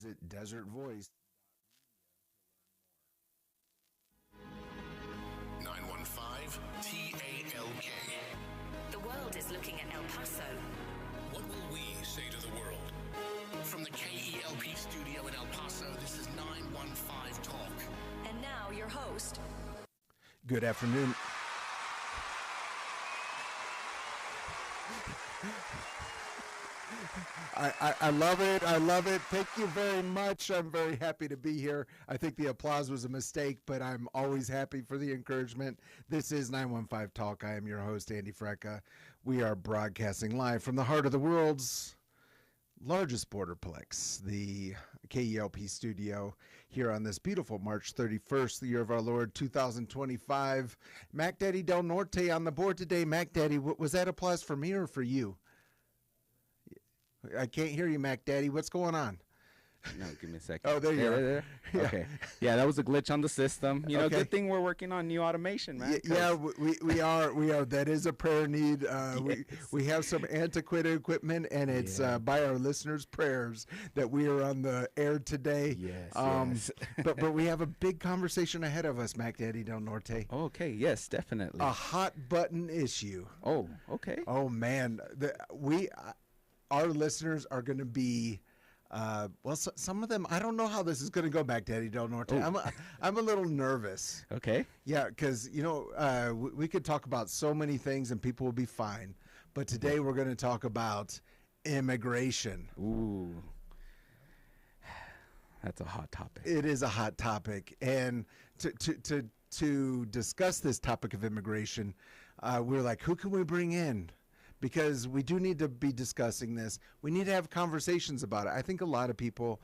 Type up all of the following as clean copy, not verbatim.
Visit Desert Voice. 915 TALK. The world is looking at El Paso. What will we say to the world? From the KELP studio in El Paso, this is 915 Talk. And now your host. Good afternoon. I love it. I love it. Thank you very much. I'm very happy to be here. I think the applause was a mistake, but I'm always happy for the encouragement. This is 915 Talk. I am your host, Andy Frecka. We are broadcasting live from the heart of the world's largest borderplex, the KELP studio, here on this beautiful March 31st, the year of our Lord 2025. Mac Daddy Del Norte on the board today. Mac Daddy, was that applause for me or for you? I can't hear you, Mac Daddy. What's going on? No, give me a second. Oh, there you are. There. Yeah. Okay. Yeah, that was a glitch on the system. You know, Okay. good thing we're working on new automation, man. Yeah, we are. That is a prayer need. We have some antiquated equipment, and it's by our listeners' prayers that we are on the air today. Yes. but we have a big conversation ahead of us, Mac Daddy Del Norte. Okay. Yes, definitely. A hot button issue. Oh, okay. Oh man, our listeners are going to be. Some of them, I don't know how this is going to go, Mac Daddy Del Norte. I'm a little nervous. Okay. Yeah, because, we could talk about so many things and people will be fine. But today we're going to talk about immigration. Ooh. That's a hot topic. It is a hot topic. And to discuss this topic of immigration, we're like, who can we bring in? Because we do need to be discussing this. We need to have conversations about it. I think a lot of people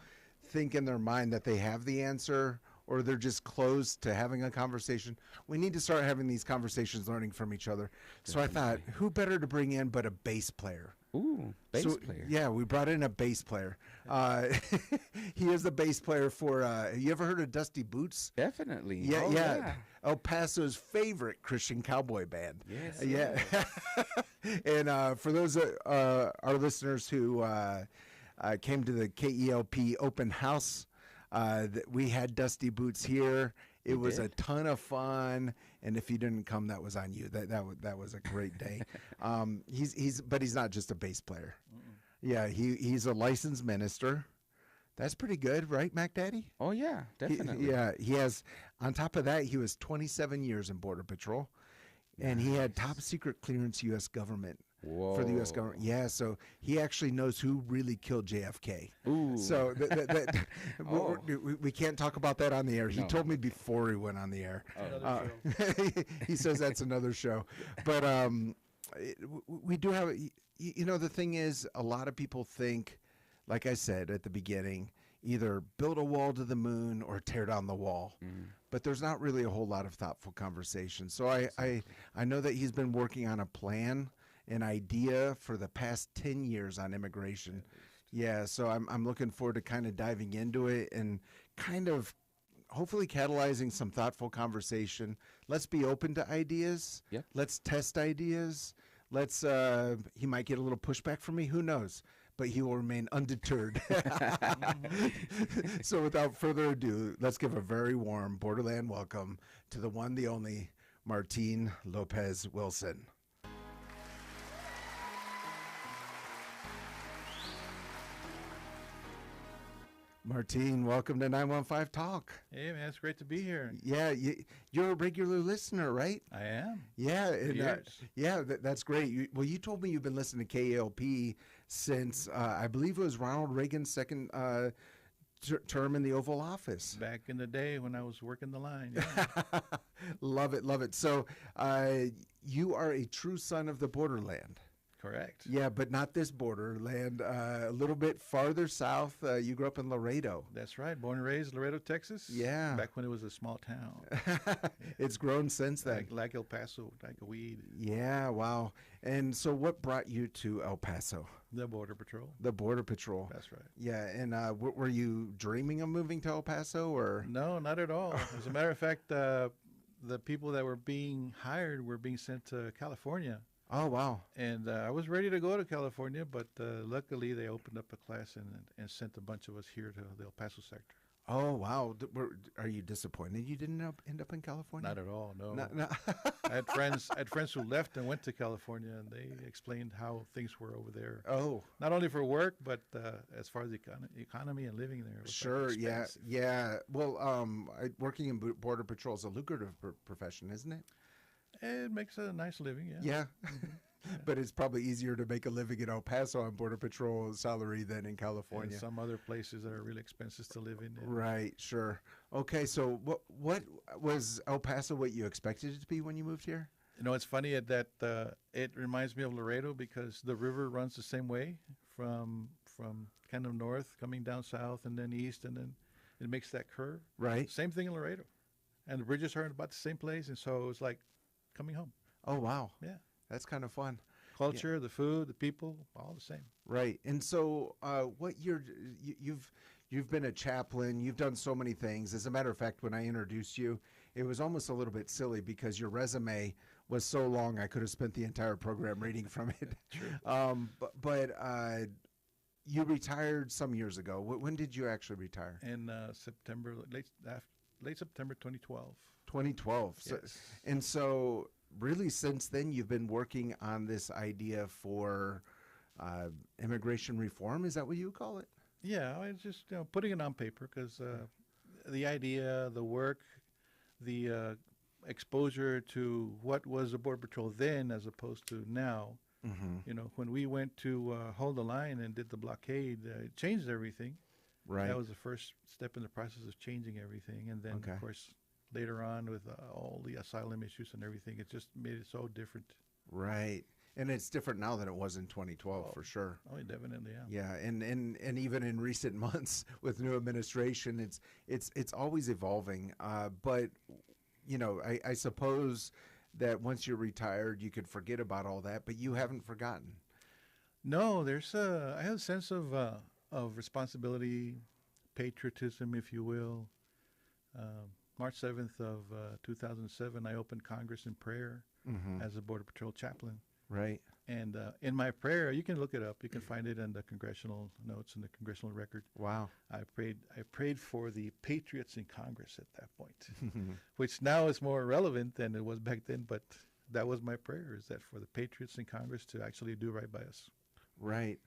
think in their mind that they have the answer or they're just closed to having a conversation. We need to start having these conversations, learning from each other. So I thought, who better to bring in but a bass player? Ooh, bass player. Yeah, we brought in a bass player. He is the bass player for, you ever heard of Dusty Boots? Definitely. Yeah. El Paso's favorite Christian cowboy band. Yes. Yeah. And for those our listeners who came to the KELP open house, we had Dusty Boots here. It was a ton of fun, and if you didn't come, that was on you. That was a great day. But he's not just a bass player. Yeah, he's a licensed minister. That's pretty good, right, Mac Daddy? Oh, yeah, definitely. He has, on top of that, he was 27 years in Border Patrol, and he had top secret clearance U.S. government. Whoa. For the U.S. government. Yeah, so he actually knows who really killed JFK. Ooh. So we can't talk about that on the air. He told me before he went on the air. He says that's another show. But we do have, the thing is, a lot of people think, like I said at the beginning, either build a wall to the moon or tear down the wall. But there's not really a whole lot of thoughtful conversation. So I know that he's been working on a plan, an idea for the past 10 years on immigration. Yeah, so I'm looking forward to kind of diving into it and kind of hopefully catalyzing some thoughtful conversation. Let's be open to ideas. Yep. Let's test ideas. He might get a little pushback from me, who knows? But he will remain undeterred. So without further ado, let's give a very warm Borderland welcome to the one, the only, Martin Lopez Wilson. Martin, welcome to 915 Talk. Hey, man, it's great to be here. Yeah, you're a regular listener, right? I am. Yeah, that's great. You told me you've been listening to KELP since, I believe it was Ronald Reagan's second term in the Oval Office. Back in the day when I was working the line. Yeah. Love it. So you are a true son of the borderland. Correct. Yeah, but not this borderland. A little bit farther south. You grew up in Laredo. That's right. Born and raised Laredo, Texas. Yeah. Back when it was a small town. It's grown since then. Like El Paso, like a weed. Yeah, wow. And so what brought you to El Paso? The Border Patrol. The Border Patrol. That's right. Yeah, and were you dreaming of moving to El Paso, or? No, not at all. As a matter of fact, the people that were being hired were being sent to California. Oh, wow. And I was ready to go to California, but luckily they opened up a class and sent a bunch of us here to the El Paso sector. Oh, wow. Are you disappointed you didn't end up in California? Not at all, no. No. I had friends who left and went to California, and they explained how things were over there. Oh. Not only for work, but as far as the economy and living there. Was Sure, yeah, expensive. yeah. Well, working in Border Patrol is a lucrative profession, isn't it? It makes a nice living, yeah. Yeah. Yeah. But it's probably easier to make a living in El Paso on Border Patrol salary than in California. And some other places that are really expensive to live in. Yeah. Right, sure. Okay, so what was El Paso what you expected it to be when you moved here? You know, it's funny that it reminds me of Laredo because the river runs the same way from kind of north, coming down south, and then east, and then it makes that curve. Right. Same thing in Laredo. And the bridges are in about the same place, and so it's like coming home. Oh, wow. Yeah. That's kind of fun. Culture, the food, the people, all the same. Right. And so you've been a chaplain, you've done so many things. As a matter of fact, when I introduced you, it was almost a little bit silly because your resume was so long I could have spent the entire program reading from it. True. But you retired some years ago. When did you actually retire? In September, late September 2012. 2012. Yes. And so really since then you've been working on this idea for immigration reform. Is that what you call it? Yeah, I was just putting it on paper because the idea, the work, the exposure to what was the Border Patrol then as opposed to now. Mm-hmm. You know, when we went to hold the line and did the blockade, it changed everything. Right. That was the first step in the process of changing everything. And then, Okay. of course, later on with all the asylum issues and everything, it just made it so different. Right. And it's different now than it was in 2012 for sure. Oh, definitely, yeah. Yeah, and even in recent months with new administration, it's always evolving. But you know, I suppose that once you're retired, you could forget about all that, but you haven't forgotten. No, I have a sense of responsibility, patriotism, if you will. March 7th of 2007, I opened Congress in prayer as a Border Patrol chaplain. Right. And in my prayer, you can look it up. You can find it in the congressional notes and the congressional record. Wow. I prayed for the patriots in Congress at that point, which now is more relevant than it was back then. But that was my prayer: is that for the patriots in Congress to actually do right by us. Right.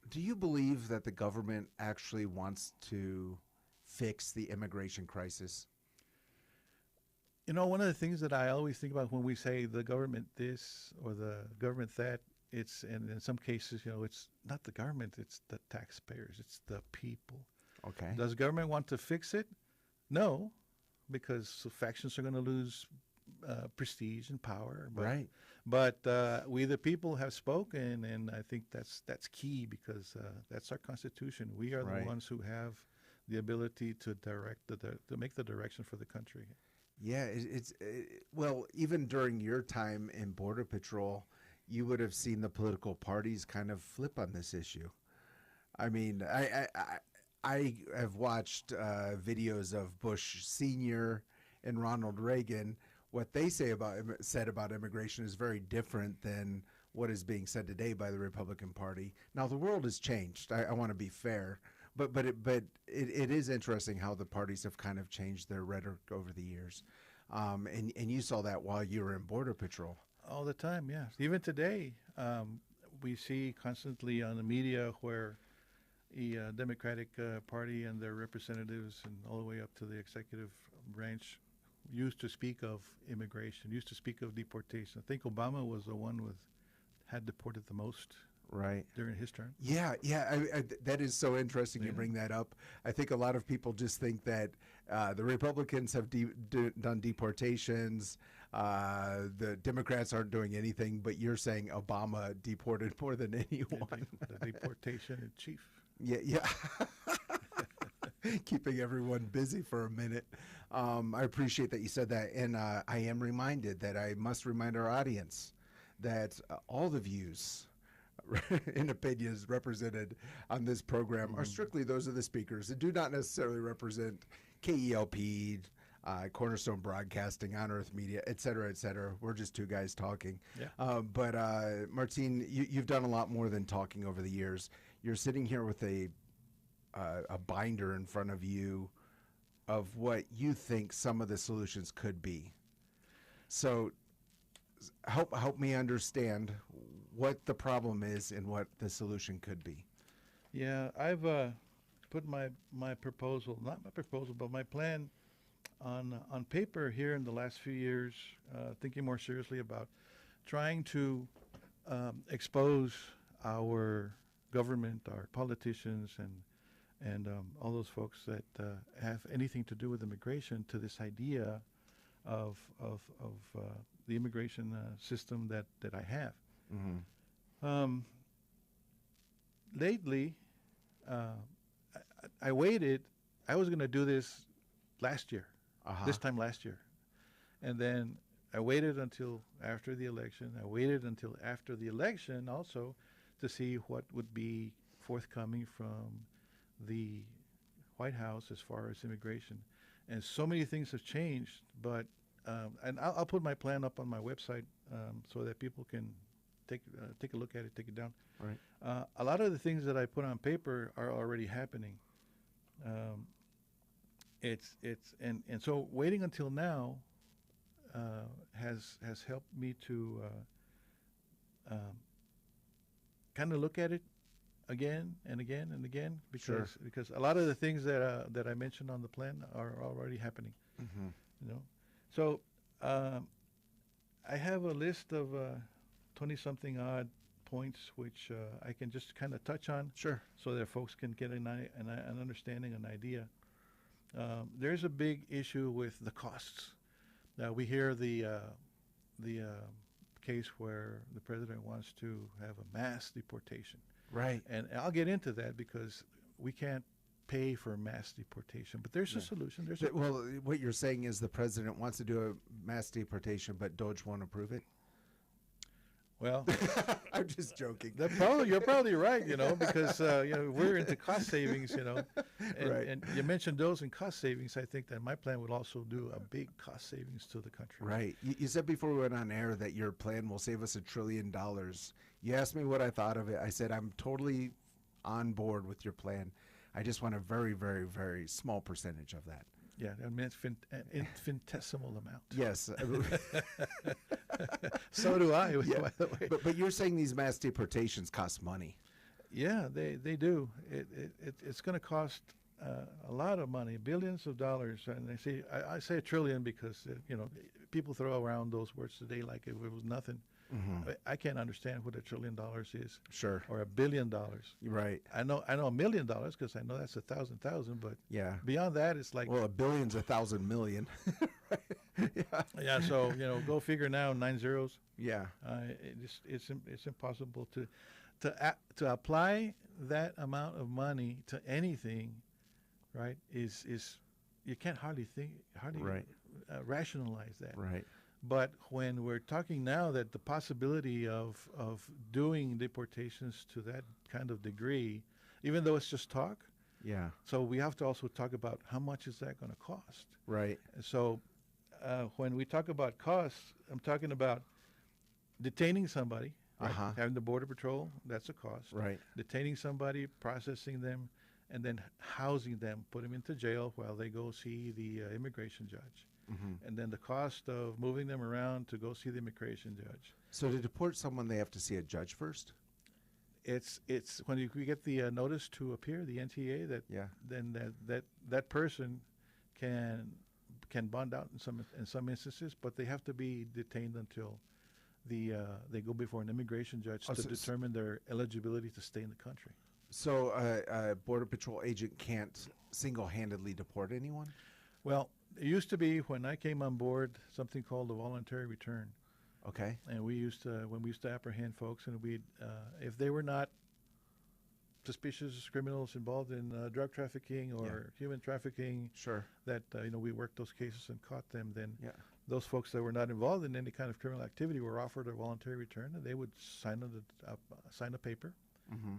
Do you believe that the government actually wants to fix the immigration crisis? You know, one of the things that I always think about when we say the government this or the government that, and in some cases, you know, it's not the government, it's the taxpayers, it's the people. Okay. Does government want to fix it? No, because factions are going to lose prestige and power. Right. But we, the people, have spoken, and I think that's key because that's our Constitution. We are Right. the ones who have the ability to direct to make the direction for the country. Yeah, well, even during your time in Border Patrol, you would have seen the political parties kind of flip on this issue. I mean, I have watched videos of Bush Sr. and Ronald Reagan. What they said about immigration is very different than what is being said today by the Republican Party. Now, the world has changed. I want to be fair. But it is interesting how the parties have kind of changed their rhetoric over the years, and you saw that while you were in Border Patrol. All the time, yeah. Even today, we see constantly on the media where the Democratic Party and their representatives and all the way up to the executive branch used to speak of immigration, used to speak of deportation. I think Obama was the one who had deported the most. Right. During his term. Yeah. That is so interesting you bring that up. I think a lot of people just think that the Republicans have done deportations, the Democrats aren't doing anything, but you're saying Obama deported more than anyone. The deportation in chief. Yeah. Keeping everyone busy for a minute. I appreciate that you said that. And I am reminded that I must remind our audience that all the views and opinions represented on this program are strictly those of the speakers and do not necessarily represent KELP, Cornerstone Broadcasting, On Earth Media, et cetera, et cetera. We're just two guys talking. Yeah. But Martin, you've done a lot more than talking over the years. You're sitting here with a binder in front of you of what you think some of the solutions could be. So help me understand what the problem is and what the solution could be. Yeah, I've put my proposal, not my proposal, but my plan on paper here in the last few years, thinking more seriously about trying to expose our government, our politicians, and all those folks that have anything to do with immigration to this idea of the immigration system that I have. Mm-hmm. Lately, I waited. I was going to do this last year, this time last year. And then I waited until after the election. I waited until after the election also to see what would be forthcoming from the White House as far as immigration. And so many things have changed, but and I'll put my plan up on my website so that people can take a look at it, take it down. Right. A lot of the things that I put on paper are already happening. And so waiting until now has helped me to kind of look at it again and again and again because a lot of the things that I mentioned on the plan are already happening. Mm-hmm. You know, so I have a list of 20-something odd points which I can just kind of touch on, so that folks can get an understanding, an idea. There's a big issue with the costs. Now we hear the case where the president wants to have a mass deportation. Right. And I'll get into that because we can't pay for mass deportation, but there's a solution. Well, what you're saying is the president wants to do a mass deportation, but Doge won't approve it? Well, I'm just joking. You're probably right, because we're into cost savings, and, right. And you mentioned those in cost savings. I think that my plan would also do a big cost savings to the country. Right. You said before we went on air that your plan will save us $1 trillion. You asked me what I thought of it. I said I'm totally on board with your plan. I just want a very, very, very small percentage of that. Yeah, I mean, it's an infinitesimal amount. Yes. So do I, by the way. But you're saying these mass deportations cost money. Yeah, they do. It's going to cost a lot of money, billions of dollars. And I say $1 trillion because, people throw around those words today like if it was nothing. Mm-hmm. I can't understand what $1 trillion is. Sure. Or $1 billion. Right. I know $1 million because I know that's 1,000, but yeah. Beyond that, it's like, well, $1 billion's 1,000 million. Yeah. Yeah. So go figure now, 9 zeros. Yeah. It's impossible to apply that amount of money to anything, right? Is you can't hardly right. Rationalize that. Right. But when we're talking now that the possibility of doing deportations to that kind of degree, even though it's just talk, yeah. So we have to also talk about how much is that going to cost. Right. So when we talk about costs, I'm talking about detaining somebody, right? Having the Border Patrol, that's a cost. Right. Detaining somebody, processing them, and then housing them, put them into jail while they go see the immigration judge. Mm-hmm. And then the cost of moving them around to go see the immigration judge. So to deport someone, they have to see a judge first? It's when we get the notice to appear, the NTA, then that person can bond out in some instances, but they have to be detained until they go before an immigration judge to determine their eligibility to stay in the country. So a Border Patrol agent can't single-handedly deport anyone? Well, it used to be when I came on board something called a voluntary return. Okay. And when we used to apprehend folks, and if they were not suspicious criminals involved in drug trafficking or human trafficking, sure, that we worked those cases and caught them, then those folks that were not involved in any kind of criminal activity were offered a voluntary return, and they would sign a paper,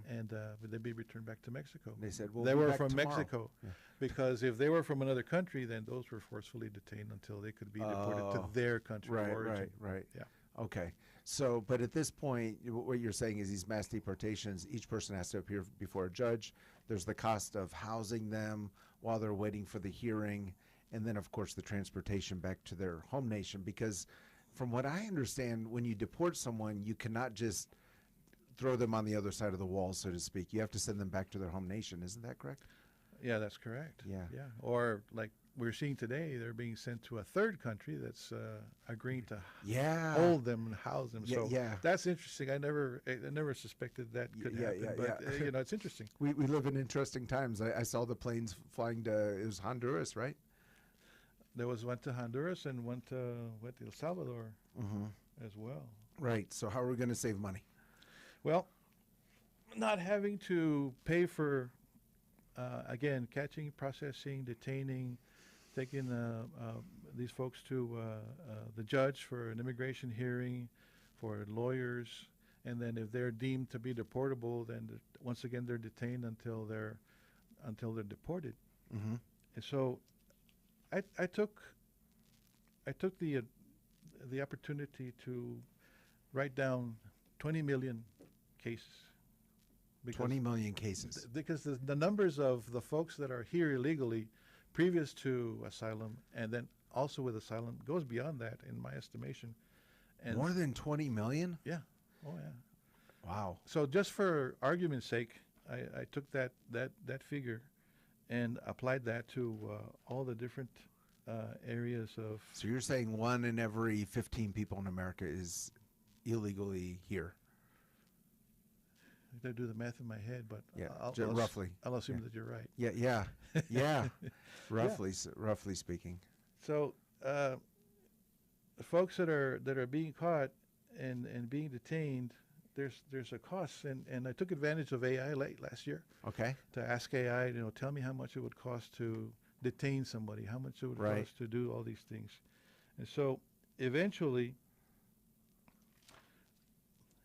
and they'd be returned back to Mexico. They said, they were from Mexico. Yeah. Because if they were from another country, then those were forcefully detained until they could be deported to their country of origin. Right. Yeah. Okay. So, but at this point, what you're saying is these mass deportations, each person has to appear before a judge. There's the cost of housing them while they're waiting for the hearing, and then, of course, the transportation back to their home nation. Because from what I understand, when you deport someone, you cannot just throw them on the other side of the wall, so to speak. You have to send them back to their home nation. Isn't that correct? Yeah, that's correct. Yeah. Or like we're seeing today, they're being sent to a third country that's agreeing to hold them and house them. So that's interesting. I never suspected that could happen. But it's interesting. We live in interesting times. I saw the planes flying to, it was Honduras, right? There was one to Honduras and one to El Salvador as well. Right. So how are we going to save money? Well, not having to pay for, again, catching, processing, detaining, taking these folks to the judge for an immigration hearing, for lawyers, and then if they're deemed to be deportable, then once again they're detained until they're deported. Mm-hmm. And so, I took the opportunity to write down 20 million cases. 20 million cases. Because the numbers of the folks that are here illegally previous to asylum and then also with asylum goes beyond that in my estimation. And more than 20 million? Yeah. Oh, yeah. Wow. So just for argument's sake, I took that figure and applied that to all the different areas of... So you're saying 1 in every 15 people in America is illegally here? I do the math in my head, but roughly. I'll assume that you're right. Yeah. Roughly speaking. So, folks that are being caught and being detained, there's a cost, and I took advantage of AI last year. Okay. To ask AI, tell me how much it would cost to detain somebody, how much it would cost to do all these things, and so eventually.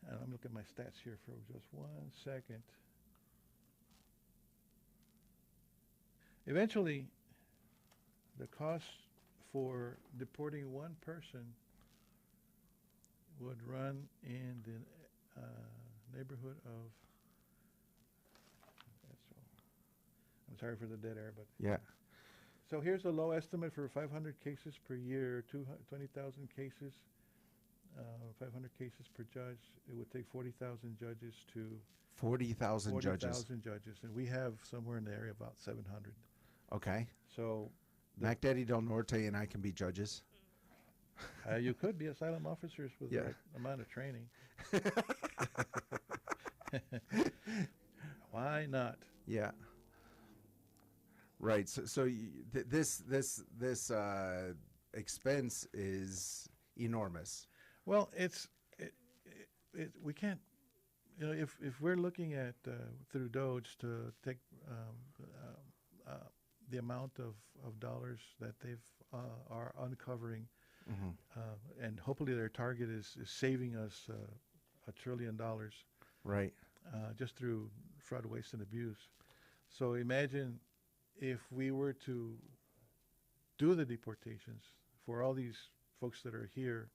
And I'm looking at my stats here for just 1 second. Eventually, the cost for deporting one person would run in the neighborhood of... I'm sorry for the dead air, but... Yeah. So here's a low estimate for 500 cases per year, 20,000 cases. 500 cases per judge. It would take 40,000 judges to... 40,000 judges. 40,000 judges. And we have somewhere in the area about 700. Okay. So... Mac Daddy Del Norte and I can be judges. You could be asylum officers with that amount of training. Why not? Yeah. Right. So this expense is enormous. Well, we can't, if we're looking at through Doge to take the amount of dollars that they've are uncovering, and hopefully their target is saving us $1 trillion, right? Just through fraud, waste, and abuse. So imagine if we were to do the deportations for all these folks that are here,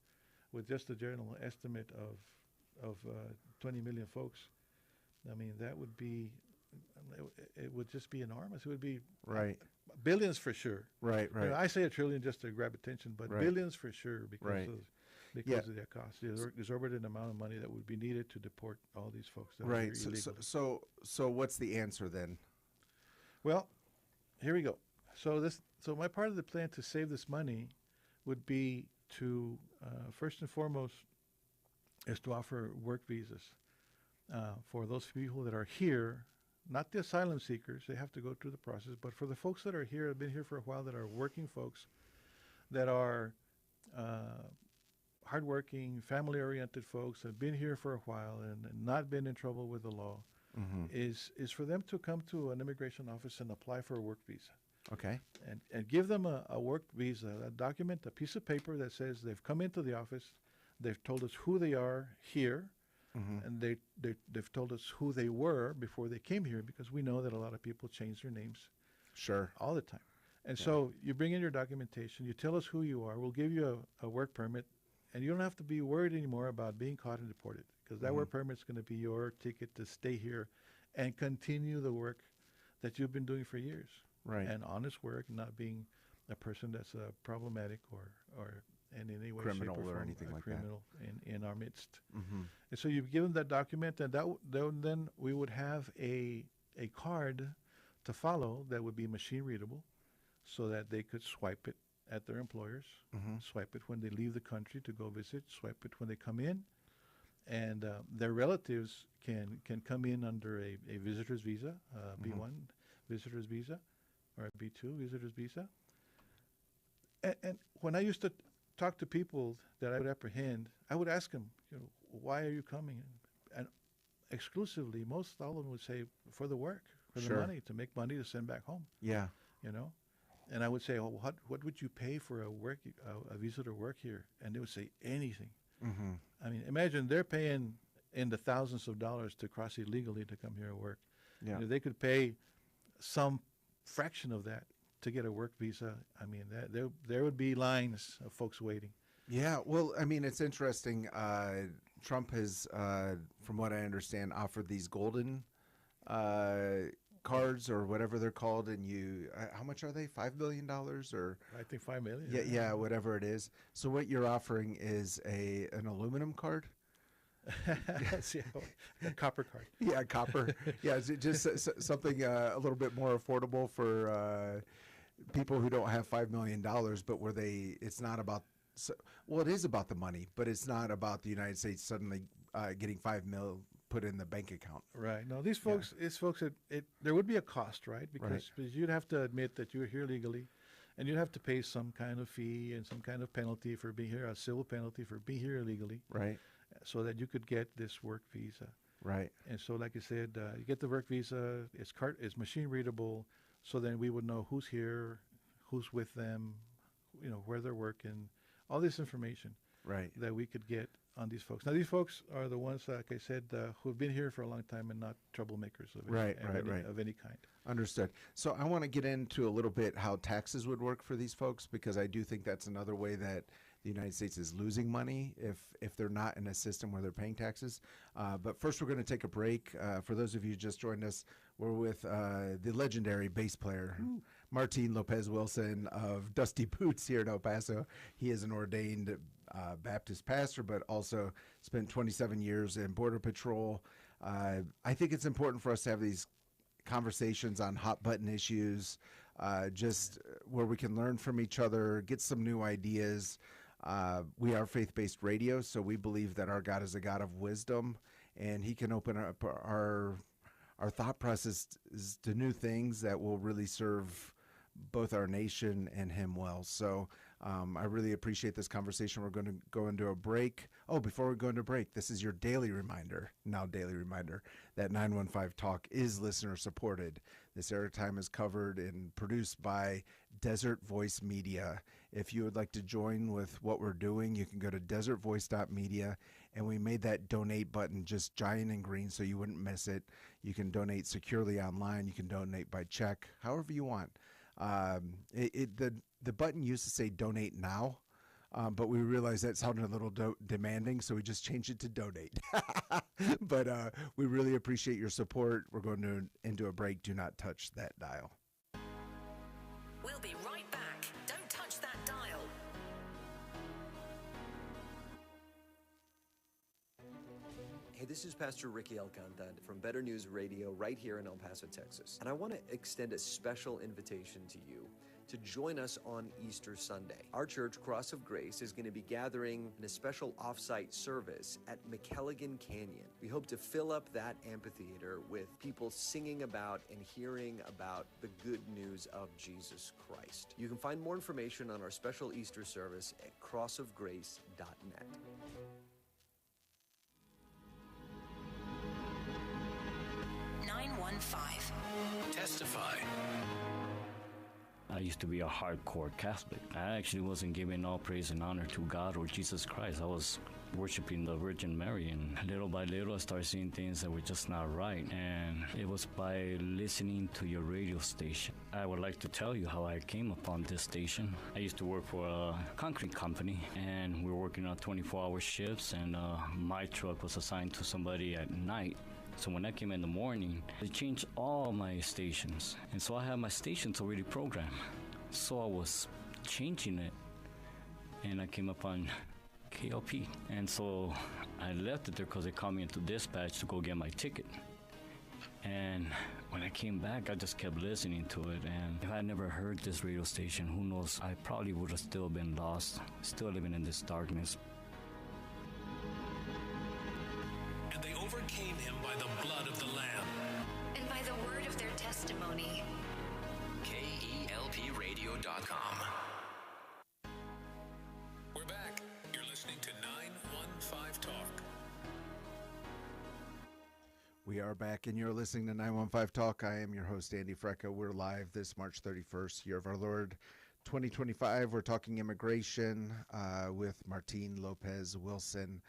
with just a general estimate of 20 million folks. I mean, that would be, it would just be enormous. It would be billions for sure. Right. I say $1 trillion just to grab attention, but billions for sure because of that cost. The exorbitant amount of money that would be needed to deport all these folks that are here illegally. So what's the answer then? Well, here we go. So my part of the plan to save this money would be to first and foremost is to offer work visas for those people that are here, not the asylum seekers. They have to go through the process, but for the folks that are here, have been here for a while, that are working folks, that are hardworking, family-oriented folks, that have been here for a while and not been in trouble with the law, is for them to come to an immigration office and apply for a work visa. Okay. And give them a work visa, a document, a piece of paper that says they've come into the office, they've told us who they are here, and they've told us who they were before they came here, because we know that a lot of people change their names Sure. All the time. And so you bring in your documentation, you tell us who you are, we'll give you a work permit, and you don't have to be worried anymore about being caught and deported, because that work permit's going to be your ticket to stay here and continue the work that you've been doing for years. Right. And honest work, not being a person that's problematic or in any way, Criminal shape, or or form, anything a like criminal in our midst. Mm-hmm. And so you've given that document, and then we would have a card to follow that would be machine readable, so that they could swipe it at their employers, swipe it when they leave the country to go visit, swipe it when they come in, and their relatives can come in under a visitor's visa, B1 visitor's visa, or a B2 visitor's visa. And when I used to talk to people that I would apprehend, I would ask them, why are you coming? And exclusively, all of them would say, for the work, for the money, to make money to send back home. Yeah. And I would say, well, what would you pay for a visa to work here? And they would say anything. Mm-hmm. I mean, imagine they're paying in the thousands of dollars to cross illegally to come here and work. Yeah. If they could pay some fraction of that to get a work visa, I mean, there would be lines of folks waiting. Yeah, well, I mean, it's interesting. Trump has, from what I understand, offered these golden cards or whatever they're called, and how much are they? $5 million or? I think $5 million. Yeah, whatever it is. So what you're offering is an aluminum card. A copper card. Yeah, copper. Yeah, just something a little bit more affordable for people who don't have $5 million, but where it's not about. Well, it is about the money, but it's not about the United States suddenly getting $5 million put in the bank account. Right. No, these folks, there would be a cost, right? Because you'd have to admit that you're here legally, and you'd have to pay some kind of fee and some kind of penalty for being here, a civil penalty for being here illegally. Right. So that you could get this work visa. Right. And so, like I said, you get the work visa. It's machine readable, so then we would know who's here, who's with them, where they're working, all this information. Right. That we could get on these folks. Now, these folks are the ones, like I said, who've been here for a long time and not troublemakers of any kind. Understood. So I want to get into a little bit how taxes would work for these folks, because I do think that's another way that the United States is losing money if they're not in a system where they're paying taxes. But first, we're going to take a break. For those of you who just joined us, we're with the legendary bass player, Martin Lopez Wilson of Dusty Boots here in El Paso. He is an ordained Baptist pastor, but also spent 27 years in Border Patrol. I think it's important for us to have these conversations on hot button issues, just where we can learn from each other, get some new ideas. We are faith-based radio, so we believe that our God is a God of wisdom, and he can open up our thought process to new things that will really serve both our nation and him well. So I really appreciate this conversation. We're going to go into a break. Oh, before we go into break, this is your daily reminder, that 915 Talk is listener supported. This airtime is covered and produced by Desert Voice Media. If you would like to join with what we're doing, you can go to desertvoice.media, and we made that donate button just giant and green so you wouldn't miss it. You can donate securely online. You can donate by check, however you want. The button used to say donate now, but we realized that sounded a little demanding, so we just changed it to donate. But we really appreciate your support. We're going into a break. Do not touch that dial. We'll be right back. Don't touch that dial. Hey, this is Pastor Ricky Alcantara from Better News Radio right here in El Paso, Texas. And I want to extend a special invitation to you to join us on Easter Sunday. Our church, Cross of Grace, is going to be gathering in a special off-site service at McKelligan Canyon. We hope to fill up that amphitheater with people singing about and hearing about the good news of Jesus Christ. You can find more information on our special Easter service at crossofgrace.net. Testify. I used to be a hardcore Catholic. I actually wasn't giving all praise and honor to God or Jesus Christ. I was worshiping the Virgin Mary, and little by little I started seeing things that were just not right, and it was by listening to your radio station. I would like to tell you how I came upon this station. I used to work for a concrete company, and we were working on 24-hour shifts, and my truck was assigned to somebody at night. So when I came in the morning, they changed all my stations, and so I had my stations already programmed. So I was changing it, and I came upon KLP. And so I left it there because they called me into dispatch to go get my ticket. And when I came back, I just kept listening to it. And if I had never heard this radio station, who knows, I probably would have still been lost, still living in this darkness. And they overcame him by the blood of the Lamb and by the word of their testimony. KELPradio.com. We're back. You're listening to 915 Talk. We are back, and you're listening to 915 Talk. I am your host, Andy Frecka. We're live this March 31st, year of our Lord, 2025. We're talking immigration with Martin Lopez Wilson.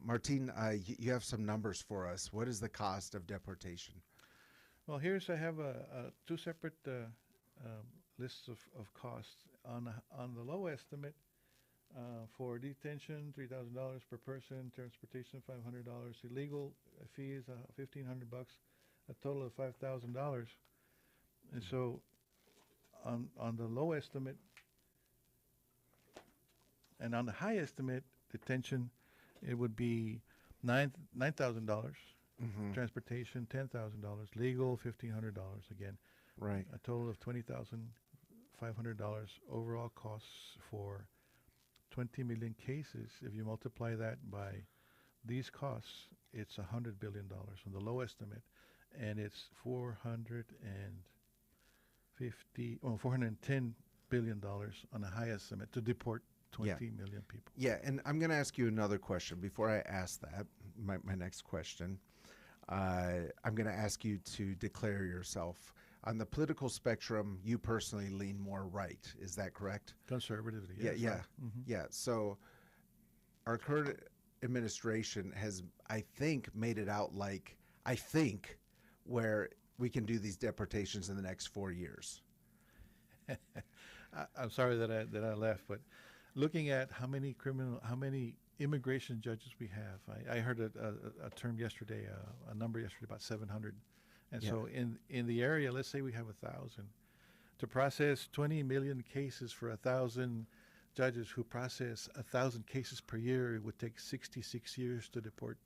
Martin, you have some numbers for us. What is the cost of deportation? Well, I have two separate lists of costs. On the low estimate, for detention, $3,000 per person, transportation, $500, illegal fees, $1,500, a total of $5,000. And so, on the low estimate, and on the high estimate, detention, it would be $9,000. Mm-hmm. Transportation, $10,000. Legal, $1,500 again. Right. A total of $20,500 overall costs for 20 million cases. If you multiply that by these costs, it's $100 billion on the low estimate, and it's $410 billion on the high estimate to deport 20 million people. Yeah, and I'm going to ask you another question before I ask that. My next question. I'm going to ask you to declare yourself. On the political spectrum, you personally lean more right. Is that correct? Conservatively, yes. Yeah. Right. Mm-hmm. Yeah. So our current administration has, I think, made it out like, where we can do these deportations in the next 4 years. I'm sorry that I laughed, but looking at how many immigration judges we have, I heard a term yesterday, a number yesterday, about 700. And so in the area, let's say we have 1,000. To process 20 million cases for 1,000 judges who process 1,000 cases per year, it would take 66 years to deport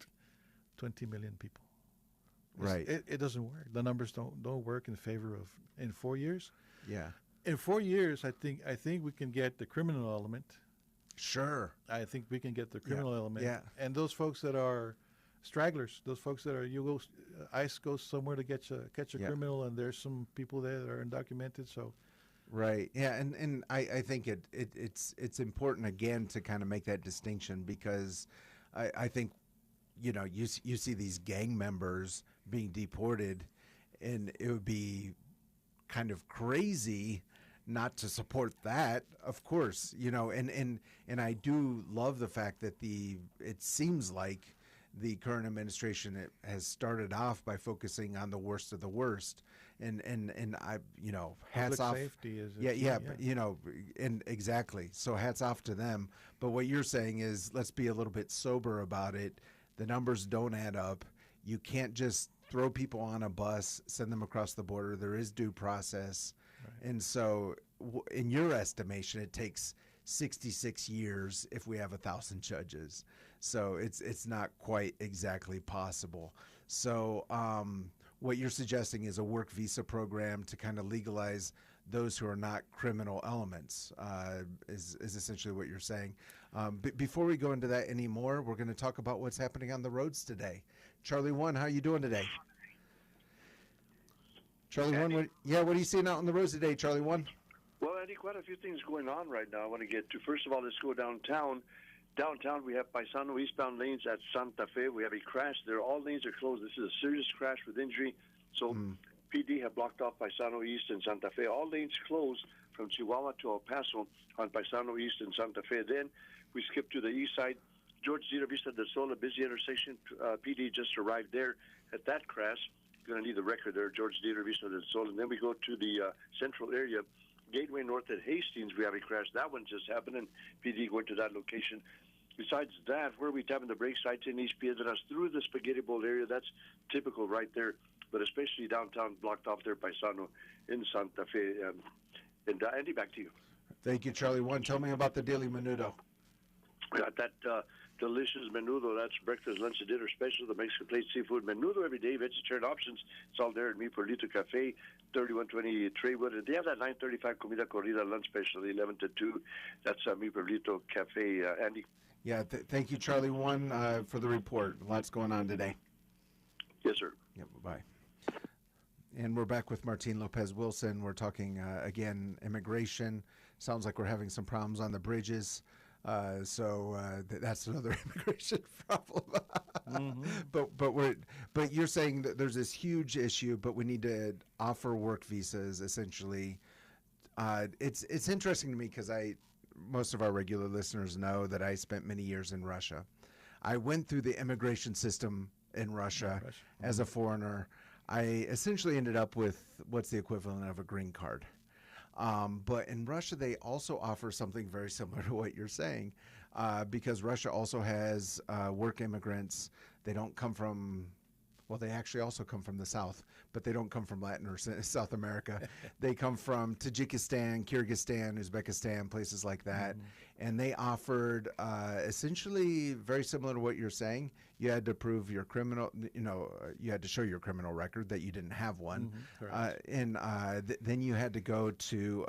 20 million people. Right. It doesn't work. The numbers don't work in favor of in 4 years. Yeah. In 4 years, I think we can get the criminal element. Sure. I think we can get the criminal element. Yeah. And those folks that are stragglers, those folks that are ICE goes somewhere to catch a criminal, and there's some people there that are undocumented. So, right, yeah, and I think it's important again to kind of make that distinction, because I think you see these gang members being deported, and it would be kind of crazy not to support that, of course, and I do love the fact that it seems like the current administration has started off by focusing on the worst of the worst, and I hats off. Safety is and exactly. So hats off to them. But what you're saying is, let's be a little bit sober about it. The numbers don't add up. You can't just throw people on a bus, send them across the border. There is due process, right. And so in your estimation, it takes 66 years if we have 1,000 judges. So it's not quite exactly possible. So what you're suggesting is a work visa program to kind of legalize those who are not criminal elements, is essentially what you're saying. Before we go into that anymore, we're going to talk about what's happening on the roads today. Charlie One, how are you doing today? Charlie One, what are you seeing out on the roads today, Charlie One? Well, Eddie, quite a few things going on right now I want to get to. First of all, let's go downtown. Downtown, we have Paisano eastbound lanes at Santa Fe. We have a crash there. All lanes are closed. This is a serious crash with injury. So PD have blocked off Paisano East and Santa Fe. All lanes closed from Chihuahua to El Paso on Paisano East and Santa Fe. Then we skip to the east side. George Zeta Vista del Sol, a busy intersection. PD just arrived there at that crash. Going to need the record there, George Zeta Vista del Sol. And then we go to the central area, Gateway North at Hastings. We have a crash. That one just happened, and PD going to that location. Besides that, where we tapping the brake sites in East Piedras through the Spaghetti Bowl area, that's typical right there. But especially downtown, blocked off there, Paisano in Santa Fe. And Andy, back to you. Thank you, Charlie. One, tell me about the Daily Menudo. Got that delicious menudo. That's breakfast, lunch, and dinner special. The Mexican plate seafood menudo every day. Vegetarian options. It's all there at Mi Pueblito Cafe, 3120 Traywood. And they have that 9:35 Comida Corrida lunch special, 11 to 2. That's Mi Pueblito Cafe. Andy. Yeah, thank you, Charlie. One, for the report. Lots going on today. Yes, sir. Yeah, bye. And we're back with Martin Lopez Wilson. We're talking, again, immigration. Sounds like we're having some problems on the bridges. So that's another immigration problem. But you're saying that there's this huge issue, but we need to offer work visas, essentially. It's interesting to me because most of our regular listeners know that I spent many years in Russia. I went through the immigration system in Russia as a foreigner. I essentially ended up with what's the equivalent of a green card. But in Russia, they also offer something very similar to what you're saying, because Russia also has work immigrants. They don't come from, well, they actually also come from the South, but they don't come from Latin or South America. They come from Tajikistan, Kyrgyzstan, Uzbekistan, places like that. And they offered essentially very similar to what you're saying. You had to prove your criminal, you had to show your criminal record that you didn't have one. Then you had to go to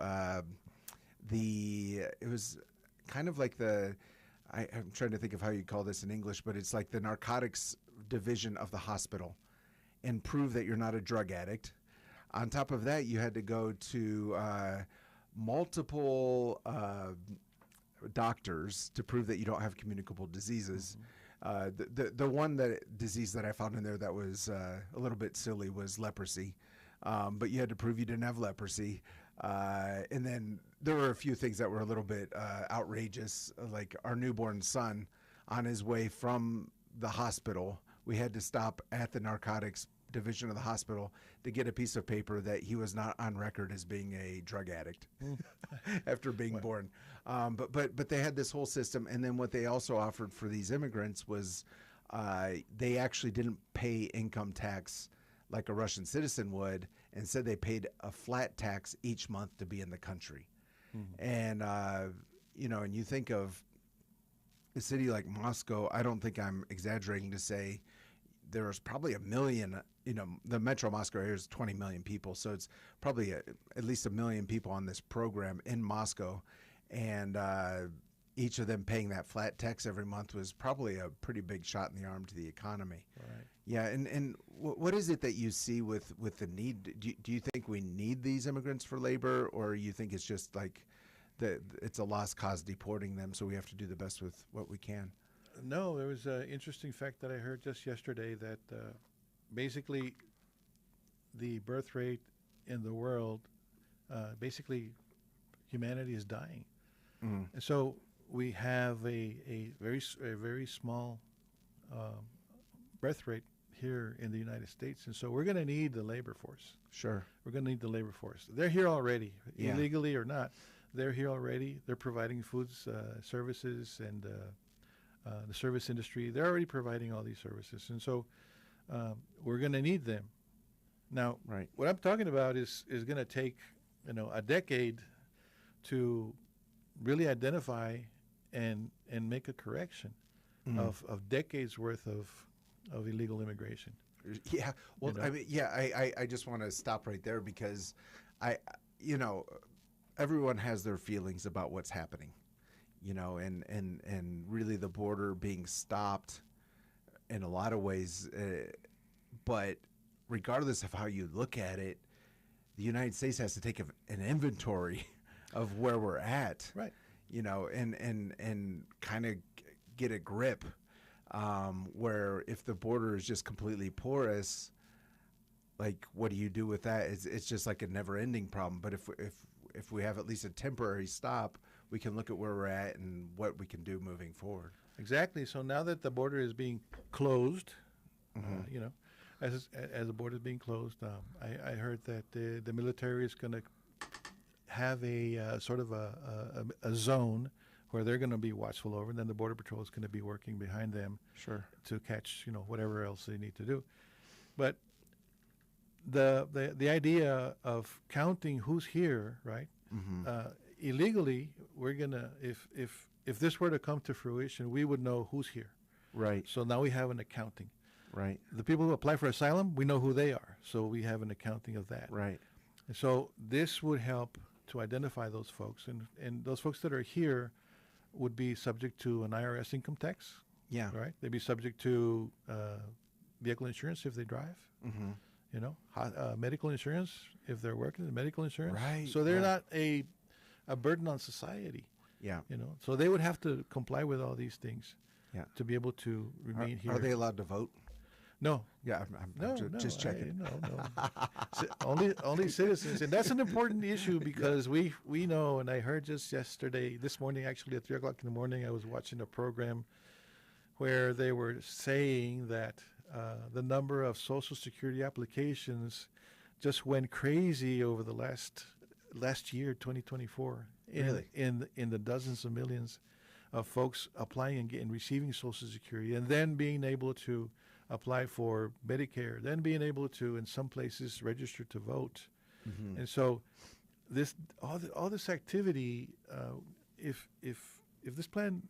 it was kind of like I'm trying to think of how you call this in English, but it's like the narcotics division of the hospital and prove that you're not a drug addict. On top of that, you had to go to multiple doctors to prove that you don't have communicable diseases. The disease that I found in there that was a little bit silly was leprosy, but you had to prove you didn't have leprosy. And then there were a few things that were a little bit outrageous, like our newborn son on his way from the hospital. We had to stop at the narcotics division of the hospital to get a piece of paper that he was not on record as being a drug addict after being born. But they had this whole system. And then what they also offered for these immigrants was they actually didn't pay income tax like a Russian citizen would. Instead, they paid a flat tax each month to be in the country. And, and you think of a city like Moscow, I don't think I'm exaggerating to say there's probably 1 million, the metro Moscow area is 20 million people. So it's probably at least 1 million people on this program in Moscow. And each of them paying that flat tax every month was probably a pretty big shot in the arm to the economy. Right. Yeah. And what is it that you see with the need? Do you think we need these immigrants for labor, or you think it's just like it's a lost cause deporting them, so we have to do the best with what we can? No, there was an interesting fact that I heard just yesterday that basically the birth rate in the world, basically humanity is dying. And so we have a very small birth rate here in the United States. And so we're going to need the labor force. Sure. We're going to need the labor force. They're here already, illegally or not. They're here already. They're providing foods, services, and the service industry. They're already providing all these services. And so we're going to need them. Now, what I'm talking about is going to take, a decade to really identify and make a correction of decades worth of illegal immigration. Yeah. Well, I mean, I just want to stop right there because everyone has their feelings about what's happening, and really the border being stopped in a lot of ways. But regardless of how you look at it, the United States has to take an inventory of where we're at, right? And kind of get a grip. Where if the border is just completely porous, like what do you do with that? It's just like a never-ending problem. But if we have at least a temporary stop, we can look at where we're at and what we can do moving forward. Exactly. So now that the border is being closed, you know, as the border is being closed, I heard that the military is going to have a sort of a zone where they're going to be watchful over, and then the Border Patrol is going to be working behind them to catch, you know, whatever else they need to do. But the idea of counting who's here, right? Illegally, we're gonna if this were to come to fruition, we would know who's here. Right. So now we have an accounting. Right. The people who apply for asylum, we know who they are. So we have an accounting of that. Right. And so this would help to identify those folks, and those folks that are here would be subject to an IRS income tax. Yeah. Right. They'd be subject to vehicle insurance if they drive. You know, medical insurance if they're working, medical insurance. Right. So they're not a burden on society. Yeah. You know, so they would have to comply with all these things. Yeah. To be able to remain here. Are they allowed to vote? No. Yeah, I'm just checking. Only citizens, and that's an important issue because we know, and I heard just this morning actually at 3:00 in the morning, I was watching a program where they were saying that the number of Social Security applications just went crazy over the last year, 2024. Really? In the dozens of millions of folks applying and receiving Social Security, and then being able to apply for Medicare, then being able to, in some places, register to vote. And so all this activity, if this plan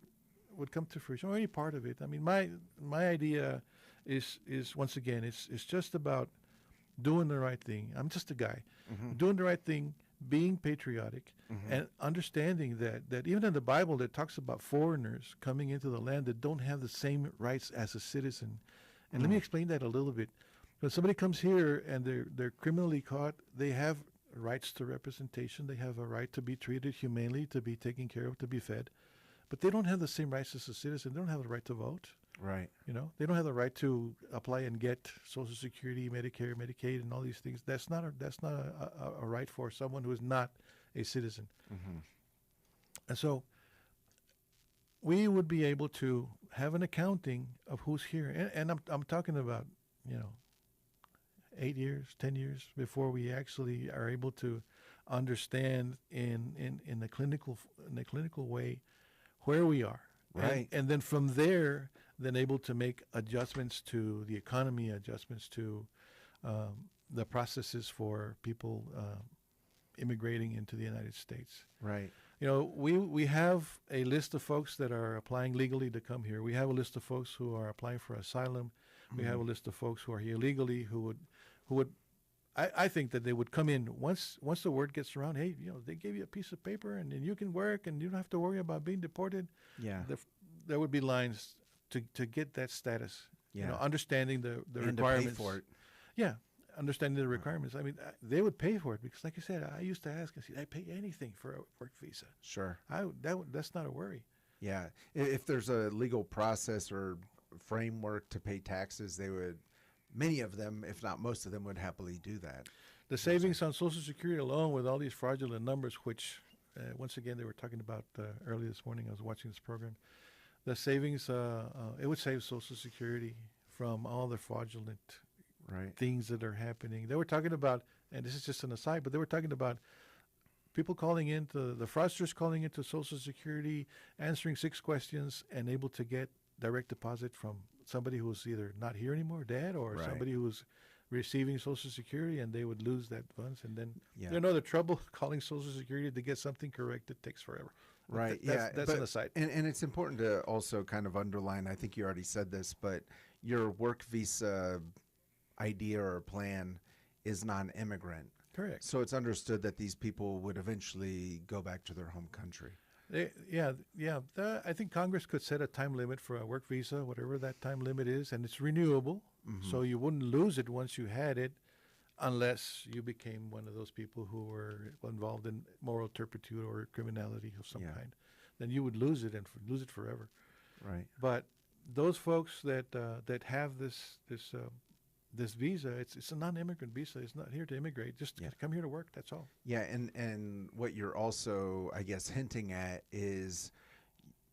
would come to fruition, or any part of it, I mean, my idea is once again, it's just about doing the right thing. I'm just a guy. Doing the right thing, being patriotic, and understanding that even in the Bible that talks about foreigners coming into the land that don't have the same rights as a citizen. And let me explain that a little bit. When somebody comes here and they're criminally caught, they have rights to representation. They have a right to be treated humanely, to be taken care of, to be fed. But they don't have the same rights as a citizen. They don't have the right to vote. Right. You know, they don't have the right to apply and get Social Security, Medicare, Medicaid, and all these things. That's not a right for someone who is not a citizen. And so we would be able to have an accounting of who's here, and I'm talking about 8 years, 10 years before we actually are able to understand in the clinical way where we are. Right. And then from there, then able to make adjustments to the economy, adjustments to the processes for people immigrating into the United States. Right. You know, we have a list of folks that are applying legally to come here. We have a list of folks who are applying for asylum. We have a list of folks who are here illegally who would I think that they would come in once the word gets around, hey, you know, they gave you a piece of paper and you can work and you don't have to worry about being deported. Yeah. There would be lines to get that status. Yeah. You know, understanding the and requirements. To pay for it. Yeah. Understanding the requirements. I mean, they would pay for it because, like I said, I used to ask, I pay anything for a work visa. Sure. That's not a worry. Yeah. If there's a legal process or framework to pay taxes, many of them, if not most of them, would happily do that. The savings on Social Security alone with all these fraudulent numbers, which, once again, they were talking about early this morning. I was watching this program. The savings, it would save Social Security from all the fraudulent things that are happening. They were talking about, and this is just an aside, but they were talking about people calling into, the fraudsters calling into Social Security, answering 6 questions, and able to get direct deposit from somebody who's either not here anymore, dead, or somebody who's receiving Social Security, and they would lose that funds. And then, you know, the trouble calling Social Security to get something corrected takes forever. Right. That's an aside. And it's important to also kind of underline, I think you already said this, but your work visa idea or plan is non-immigrant. Correct. So it's understood that these people would eventually go back to their home country. I think Congress could set a time limit for a work visa, whatever that time limit is, and it's renewable. So you wouldn't lose it once you had it, unless you became one of those people who were involved in moral turpitude or criminality of some kind. Then you would lose it and lose it forever. Right. But those folks that have this visa, it's a non-immigrant visa. It's not here to immigrate. Just come here to work. That's all. Yeah, and what you're also, I guess, hinting at is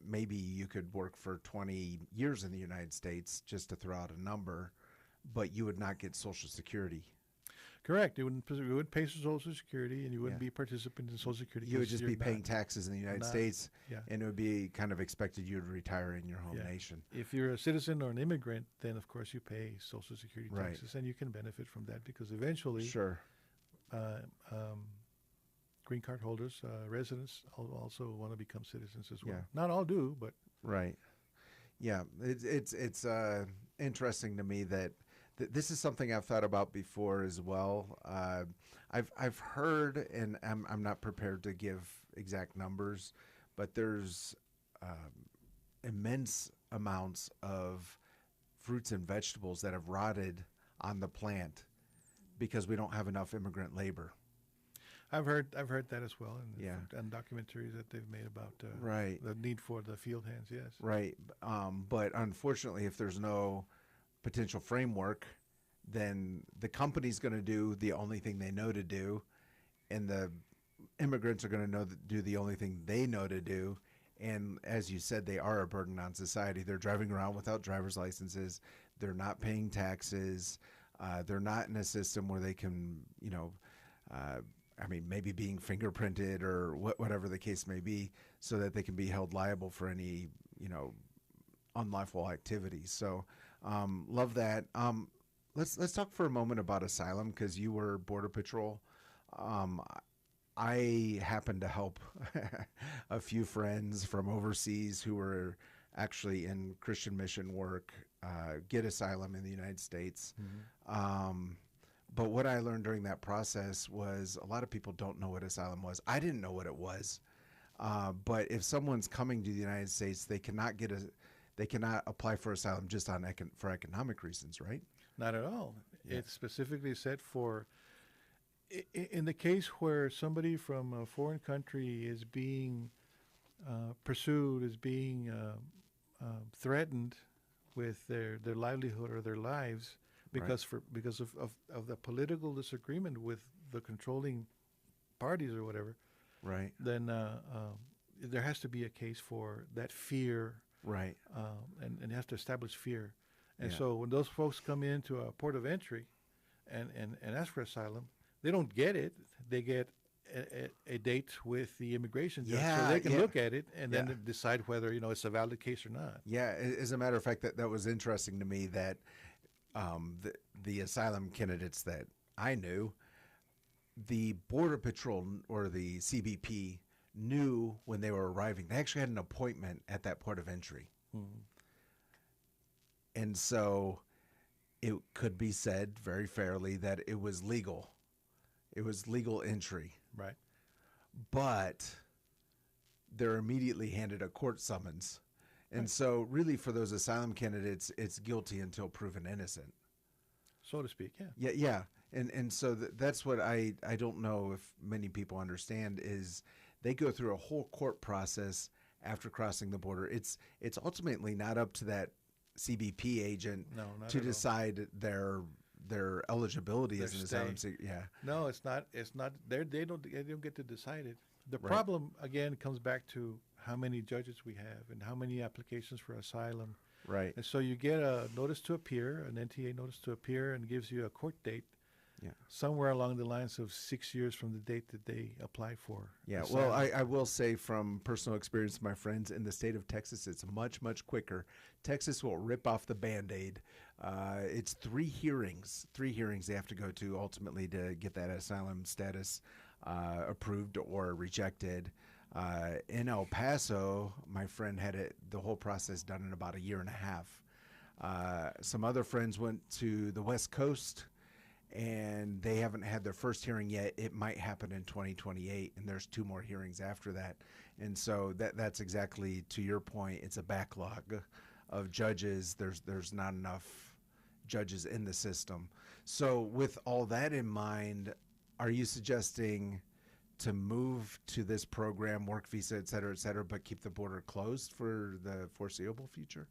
maybe you could work for 20 years in the United States, just to throw out a number, but you would not get Social Security. Correct. You wouldn't pay Social Security, and you wouldn't be a participant in Social Security. You would just be paying taxes in the United States, yeah. and it would be kind of expected you would retire in your home nation. If you're a citizen or an immigrant, then of course you pay Social Security taxes, and you can benefit from that because eventually, green card holders, residents also want to become citizens as well. Not all do, but yeah, it's interesting to me that this is something I've thought about before as well. I've heard, and I'm not prepared to give exact numbers, but there's immense amounts of fruits and vegetables that have rotted on the plant because we don't have enough immigrant labor. I've heard that as well, and documentaries that they've made about the need for the field hands. Yes, right. But unfortunately, if there's no potential framework, then the company's going to do the only thing they know to do, and the immigrants are going to do the only thing they know to do. And as you said, they are a burden on society. They're driving around without driver's licenses. They're not paying taxes. They're not in a system where they can, maybe being fingerprinted or whatever the case may be, so that they can be held liable for any, unlawful activities. So, love that. Let's talk for a moment about asylum, because you were Border Patrol. I happened to help a few friends from overseas who were actually in Christian mission work get asylum in the United States. Mm-hmm. But what I learned during that process was a lot of people don't know what asylum was. I didn't know what it was. But if someone's coming to the United States, they cannot apply for asylum just for economic reasons, right? Not at all. Yeah. It's specifically set for, in the case where somebody from a foreign country is being pursued, is being threatened with their livelihood or their lives, because of the political disagreement with the controlling parties or whatever, right? Then there has to be a case for that fear, right? And you have to establish fear. And so when those folks come into a port of entry and ask for asylum, they don't get it. They get a date with the immigration judge, so they can look at it and then decide whether it's a valid case or not. Yeah, as a matter of fact, that was interesting to me that the asylum candidates that I knew, the Border Patrol or the CBP knew when they were arriving. They actually had an appointment at that port of entry. Mm-hmm. And so it could be said very fairly that it was legal. It was legal entry. Right. But they're immediately handed a court summons. And so really for those asylum candidates, it's guilty until proven innocent. So to speak, yeah. Yeah. And so that's what I don't know if many people understand is they go through a whole court process after crossing the border. It's ultimately not up to that CBP agent to decide their eligibility as an asylum seeker. Yeah. No, it's not. They don't get to decide it. The problem again comes back to how many judges we have and how many applications for asylum. Right. And so you get a notice to appear, an NTA notice to appear, and gives you a court date. Yeah. Somewhere along the lines of 6 years from the date that they apply for. Yeah. Well, I will say from personal experience, my friends, in the state of Texas, it's much, much quicker. Texas will rip off the Band-Aid. It's 3 hearings. 3 hearings they have to go to ultimately to get that asylum status approved or rejected. In El Paso, my friend had the whole process done in about 1.5 years. Some other friends went to the West Coast, and they haven't had their first hearing yet. It might happen in 2028, and there's 2 more hearings after that. And so that's exactly to your point. It's a backlog of judges. There's not enough judges in the system. So with all that in mind, are you suggesting to move to this program, work visa, et cetera, but keep the border closed for the foreseeable future?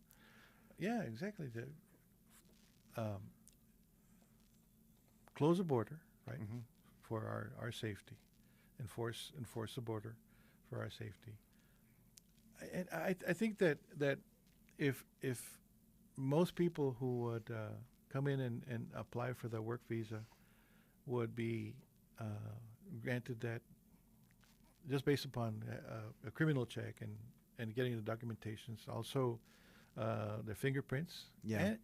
Yeah, exactly. Close the border, right, mm-hmm. for our safety. Enforce the border for our safety. I think that if most people who would come in and apply for the work visa would be granted that just based upon a criminal check and getting the documentations, also their fingerprints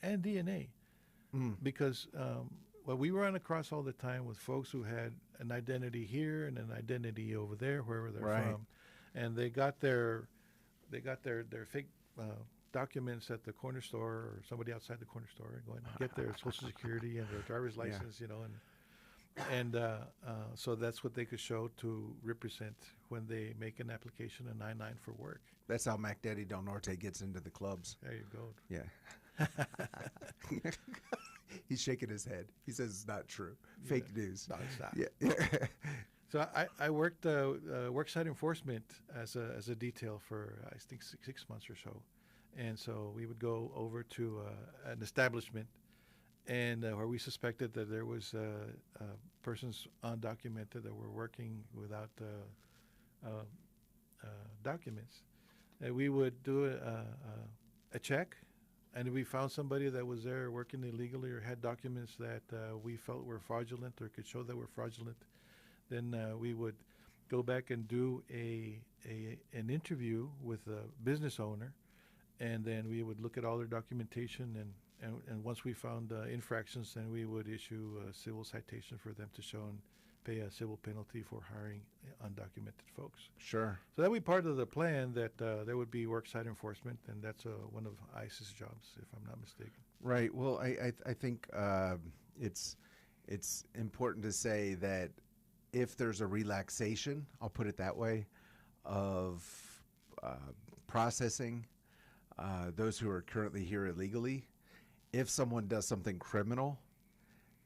and DNA. Because well, we run across all the time with folks who had an identity here and an identity over there, wherever they're from, and they got their fake documents at the corner store or somebody outside the corner store and go and get their Social Security and their driver's license, and so that's what they could show to represent when they make an application, a 9-9 for work. That's how Mac Daddy Del Norte gets into the clubs. There you go. Yeah. He's shaking his head. He says it's not true. Fake news. No, it's not. Yeah. So I worked worksite enforcement as a detail for I think 6 months or so, and so we would go over to an establishment, and where we suspected that there was persons undocumented that were working without documents, and we would do a check. And if we found somebody that was there working illegally or had documents that we felt were fraudulent or could show that were fraudulent, then we would go back and do an interview with the business owner, and then we would look at all their documentation, and once we found infractions, then we would issue a civil citation for them to show and pay a civil penalty for hiring undocumented folks. Sure. So that would be part of the plan, that there would be worksite enforcement, and that's one of ICE's jobs, if I'm not mistaken. Right. Well, I think it's important to say that if there's a relaxation, I'll put it that way, of processing those who are currently here illegally, if someone does something criminal,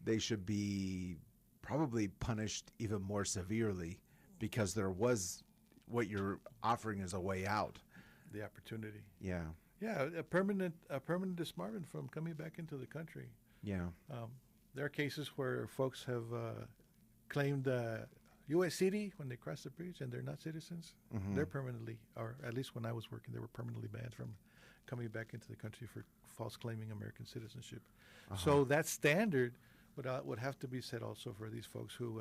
they should be probably punished even more severely, because there was what you're offering as a way out. The opportunity. Yeah. Yeah, a permanent disbarment from coming back into the country. Yeah. There are cases where folks have claimed U.S. city when they cross the bridge and they're not citizens. Mm-hmm. They're permanently, or at least when I was working, they were permanently banned from coming back into the country for false claiming American citizenship. So that standard would have to be set also for these folks who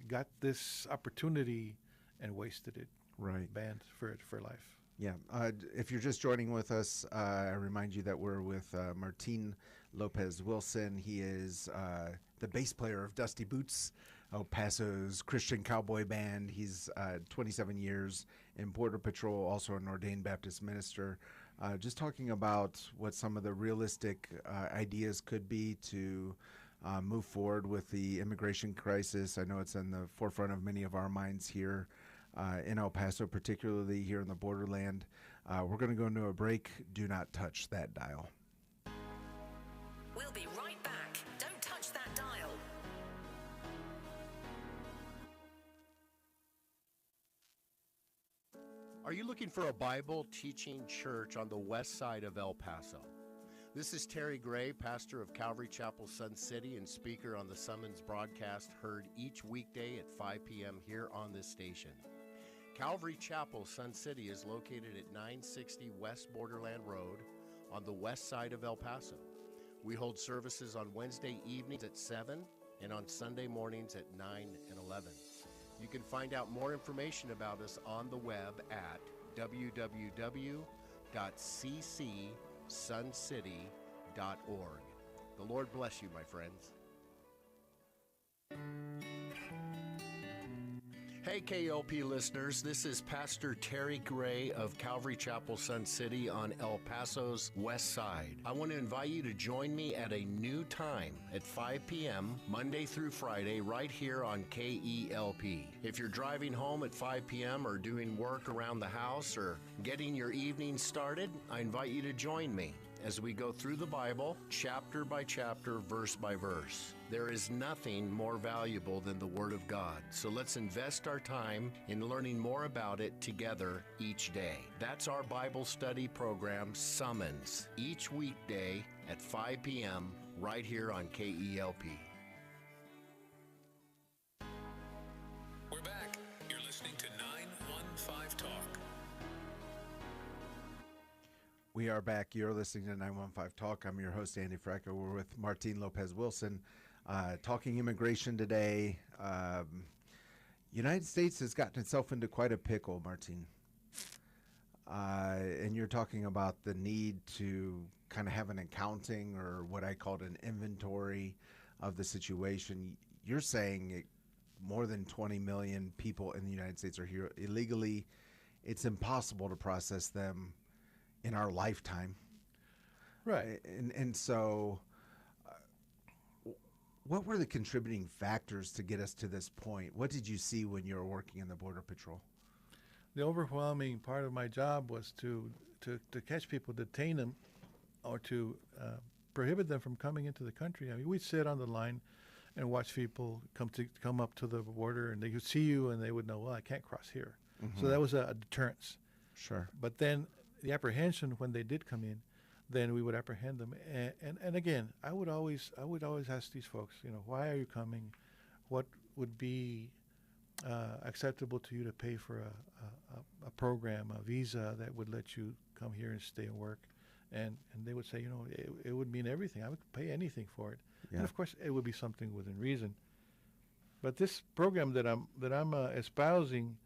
got this opportunity and wasted it. Right. Banned for life. Yeah. If you're just joining with us, I remind you that we're with Martin Lopez Wilson. He is the bass player of Dusty Boots, El Paso's Christian cowboy band. He's 27 years in Border Patrol, also an ordained Baptist minister. Just talking about what some of the realistic ideas could be to move forward with the immigration crisis. I know it's in the forefront of many of our minds here in El Paso, particularly here in the borderland. We're going to go into a break. Do not touch that dial. We'll be right back. Don't touch that dial. Are you looking for a Bible teaching church on the west side of El Paso? This is Terry Gray, pastor of Calvary Chapel, Sun City, and speaker on the Summons broadcast heard each weekday at 5 p.m. here on this station. Calvary Chapel, Sun City is located at 960 West Borderland Road on the west side of El Paso. We hold services on Wednesday evenings at 7 and on Sunday mornings at 9 and 11. You can find out more information about us on the web at www.ccsuncity.org. The Lord bless you, my friends. Hey, KLP listeners, this is Pastor Terry Gray of Calvary Chapel, Sun City on El Paso's west side. I want to invite you to join me at a new time at 5 p.m. Monday through Friday right here on KELP. If you're driving home at 5 p.m. or doing work around the house or getting your evening started, I invite you to join me as we go through the Bible, chapter by chapter, verse by verse. There is nothing more valuable than the Word of God, so let's invest our time in learning more about it together each day. That's our Bible study program, Summons, each weekday at 5 p.m. right here on KELP. We're back. You're listening to 915 Talk. We are back. You're listening to 915 Talk. I'm your host, Andy Fracco. We're with Martin Lopez Wilson, talking immigration today. United States has gotten itself into quite a pickle, Martin. And you're talking about the need to kind of have an accounting, or what I called an inventory of the situation. You're saying more than 20 million people in the United States are here illegally. It's impossible to process them in our lifetime. Right. And so what were the contributing factors to get us to this point? What did you see when you were working in the Border Patrol? The overwhelming part of my job was to catch people, detain them, or to prohibit them from coming into the country. I mean, we'd sit on the line and watch people come up to the border, and they would see you, and they would know, well, I can't cross here. Mm-hmm. So that was a deterrence. Sure. But then the apprehension, when they did come in, then we would apprehend them. And again, I would always ask these folks, why are you coming? What would be acceptable to you to pay for a program, a visa that would let you come here and stay and work? And they would say, it would mean everything. I would pay anything for it. Yeah. And of course, it would be something within reason. But this program that I'm espousing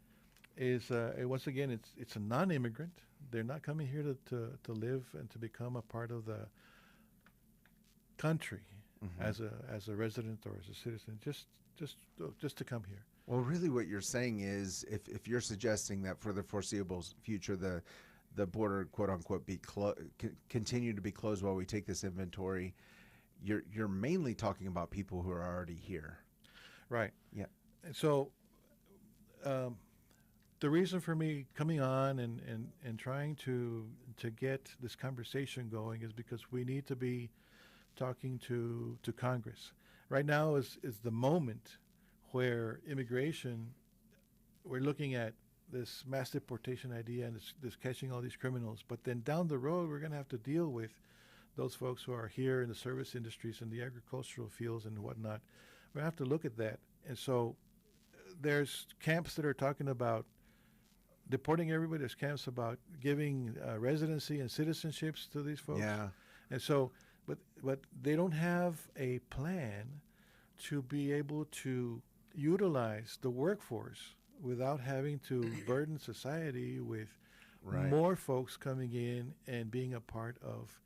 is once again, it's a non-immigrant. They're not coming here to live and to become a part of the country, mm-hmm. as a resident or as a citizen. Just to come here. Well, really, what you're saying is, if you're suggesting that for the foreseeable future, the border, quote unquote, continue to be closed while we take this inventory, you're mainly talking about people who are already here. Right. Yeah. And so the reason for me coming on and trying to get this conversation going is because we need to be talking to Congress. Right now is the moment where immigration, we're looking at this mass deportation idea and this catching all these criminals. But then down the road, we're going to have to deal with those folks who are here in the service industries and the agricultural fields and whatnot. We have to look at that. And so there's camps that are talking about deporting everybody. There's camps about giving residency and citizenships to these folks. Yeah. And so, but they don't have a plan to be able to utilize the workforce without having to burden society with more folks coming in and being a part of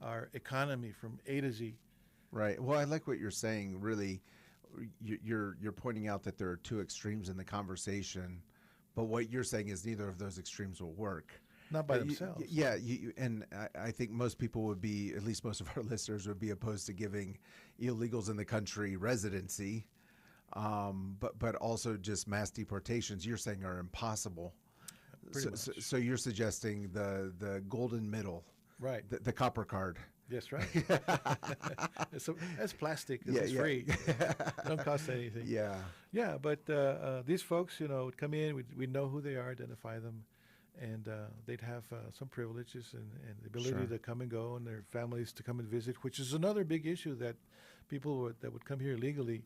our economy from A to Z. Right. Well, I like what you're saying. Really, you're pointing out that there are two extremes in the conversation, but what you're saying is neither of those extremes will work. Not by themselves. And I think most people would be, at least most of our listeners would be opposed to giving illegals in the country residency, but also just mass deportations, you're saying, are impossible. So you're suggesting the golden middle, right? The copper card. Yes, right. It's plastic. It's free. Don't cost anything. Yeah. Yeah, but these folks, would come in. We'd know who they are, identify them, and they'd have some privileges and the ability to come and go, and their families to come and visit, which is another big issue that people that would come here illegally,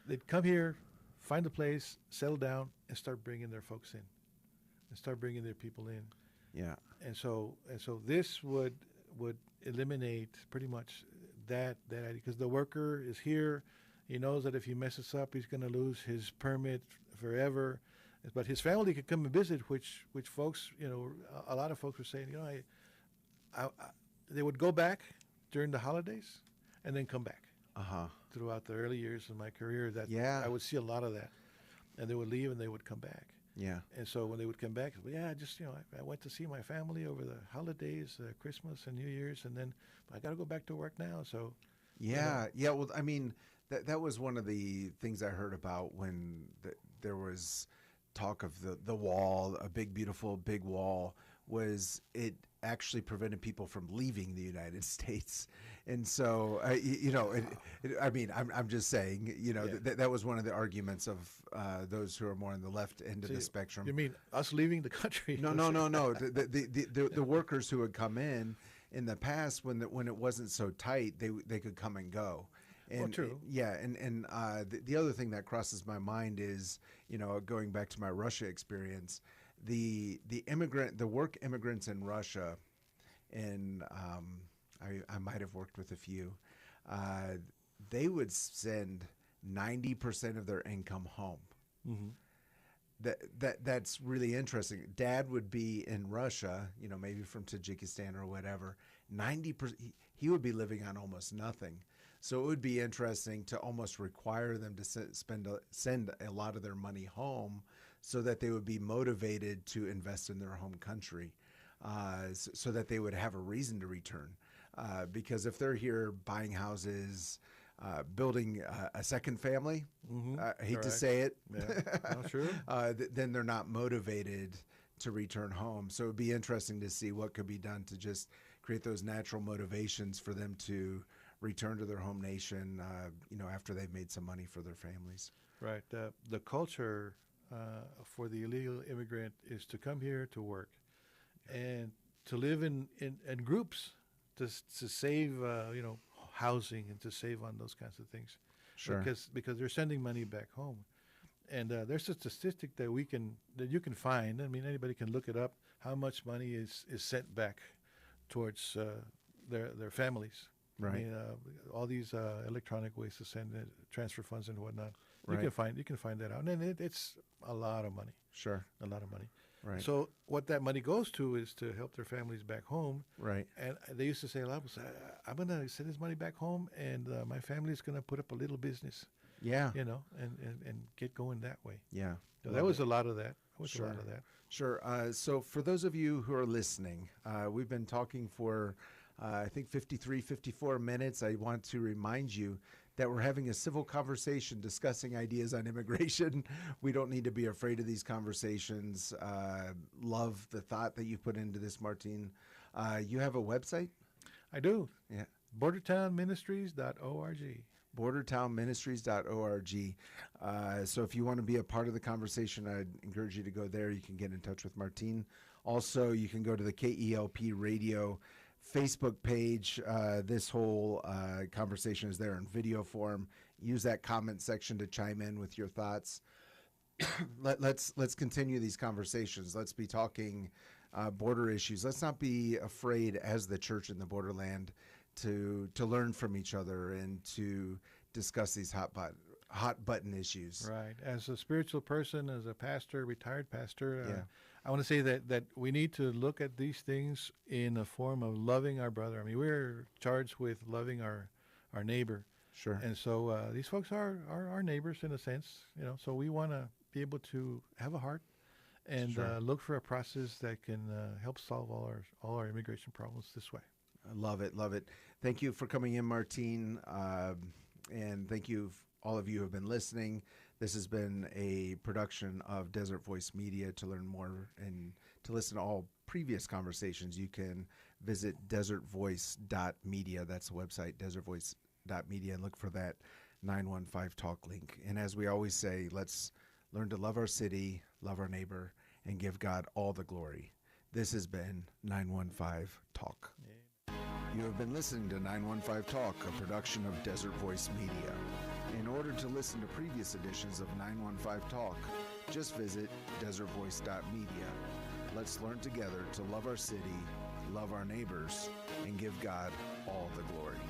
they'd come here, find a place, settle down, and start bringing their folks in, and start bringing their people in. Yeah. And so this would eliminate pretty much that idea, because the worker is here. He knows that if he messes up, he's going to lose his permit forever. But his family could come and visit, which folks, a lot of folks were saying, they would go back during the holidays and then come back. Throughout the early years of my career, I would see a lot of that. And they would leave and they would come back. Yeah. And so when they would come back, I went to see my family over the holidays, Christmas and New Year's, and then I got to go back to work now. So. Yeah. Yeah. Well, I mean, that was one of the things I heard about when there was talk of the wall, a big, beautiful, big wall, was it actually prevented people from leaving the United States. And so, I'm just saying, that was one of the arguments of those who are more on the left end of the spectrum. You mean us leaving the country? No. The workers who would come in the past, when it wasn't so tight, they could come and go. And, true. Yeah, and the other thing that crosses my mind is, going back to my Russia experience, the work immigrants in Russia, and I might have worked with a few. They would send 90% of their income home. Mm-hmm. That's really interesting. Dad would be in Russia, maybe from Tajikistan or whatever. 90%, he would be living on almost nothing. So it would be interesting to almost require them to send a lot of their money home, so that they would be motivated to invest in their home country, so that they would have a reason to return. Because if they're here buying houses, building a second family, I hate to say it, true. Then they're not motivated to return home. So it would be interesting to see what could be done to just create those natural motivations for them to return to their home nation, after they've made some money for their families. Right. The culture for the illegal immigrant is to come here to work and to live in groups to save, housing and to save on those kinds of things. Sure. Because they're sending money back home. And there's a statistic that you can find. I mean, anybody can look it up, how much money is sent back towards their families. Right. I mean, all these electronic ways to send transfer funds and whatnot. Right. You can find that out, and it's a lot of money. Sure. A lot of money. Right. So what that money goes to is to help their families back home. Right. And they used to say a lot. I'm going to send this money back home, and my family's going to put up a little business. Yeah. And get going that way. Yeah. So that was a lot of that. Sure. A lot of that. Sure. So for those of you who are listening, we've been talking for, I think 54 minutes. I want to remind you that we're having a civil conversation discussing ideas on immigration. We don't need to be afraid of these conversations. Love the thought that you put into this, Martin. You have a website? I do. Yeah. BordertownMinistries.org. BordertownMinistries.org. So if you want to be a part of the conversation, I'd encourage you to go there. You can get in touch with Martin. Also, you can go to the KELP Radio Facebook page. This whole conversation is there in video form. Use that comment section to chime in with your thoughts. Let's continue these conversations. Let's be talking border issues. Let's not be afraid as the church in the borderland to learn from each other and to discuss these hot button issues. Right. As a spiritual person, as a pastor, retired pastor, Yeah. I want to say that we need to look at these things in a form of loving our brother. I mean, we're charged with loving our neighbor. Sure. And so these folks are our neighbors in a sense, so we want to be able to have a heart and Sure. look for a process that can help solve all our immigration problems this way. I love it. Love it. Thank you for coming in, Martin. And thank you, all of you who have been listening. This has been a production of Desert Voice Media. To learn more and to listen to all previous conversations, you can visit desertvoice.media. That's the website, desertvoice.media, and look for that 915 Talk link. And as we always say, let's learn to love our city, love our neighbor, and give God all the glory. This has been 915 Talk. You have been listening to 915 Talk, a production of Desert Voice Media. In order to listen to previous editions of 915 Talk, just visit desertvoice.media. Let's learn together to love our city, love our neighbors, and give God all the glory.